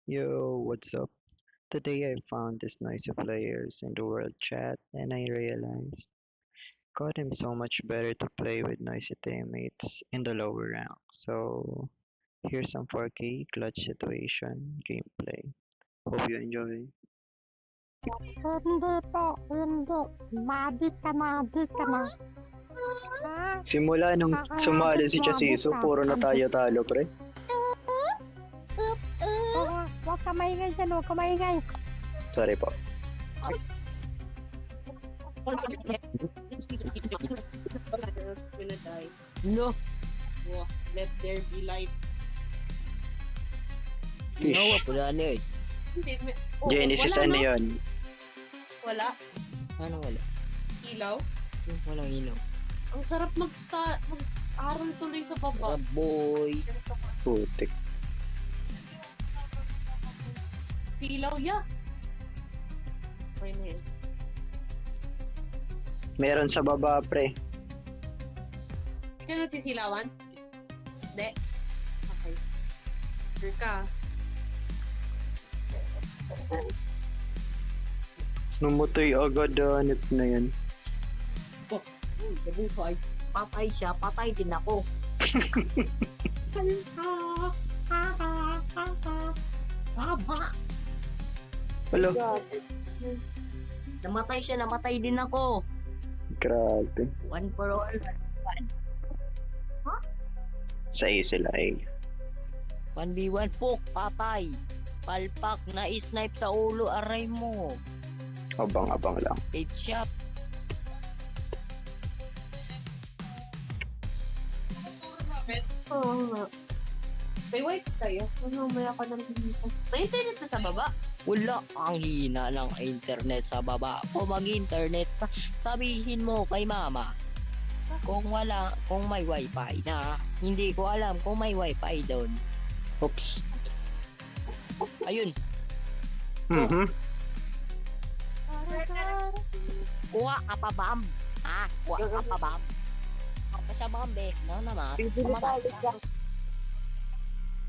Yo, what's up? Today I found this noisy players in the world chat and I realized God am so much better to play with noisy teammates in the lower rank. So here's some 4K clutch situation gameplay. Hope you enjoy. Hindi po, hindi. Madik ka na. Ha? Simula nung sumali si Kakayabit-yabit Chasiso, ka. puro na tayo talo pre. Oo, huwag ka maingay dyan, huwag ka maingay. Sorry po. Gonna die. No, Wow. Let there be light. ginawa ko na ano eh. Hindi, Genesis wala, ano no? yun? Wala. Ano wala? Ilaw. Walang ilaw. Ang sarap mag-aral tuloy sa baba. Boy. Putik. Si ilaw, yeah. Okay na yun. Meron sa baba pre. Hindi ka nasisilawan? Hindi. Okay. Sure ka. Numutoy agad net na yan. Nabuhay. Patay siya, patay din ako. Hello? Namatay siya, namatay din ako. Grabe. One for all. Sa sila eh. 1v1 po, patay. Palpak na snipe sa ulo, aray mo. Abang-abang lang. Headshot. Oo nga. May wipes tayo. Ano, may ako ng bilisan. May internet na sa baba. Wala, ang hina ng internet sa baba. Kung mag-internet ka, sabihin mo kay mama. Kung wala, kung may wifi na, hindi ko alam kung may wifi doon. Oops. Ayun, Mhm. kuha ka pa bam. Ha? Kuha ka pa bam. Ako pa siya bam, be. No naman. Pumatay ka.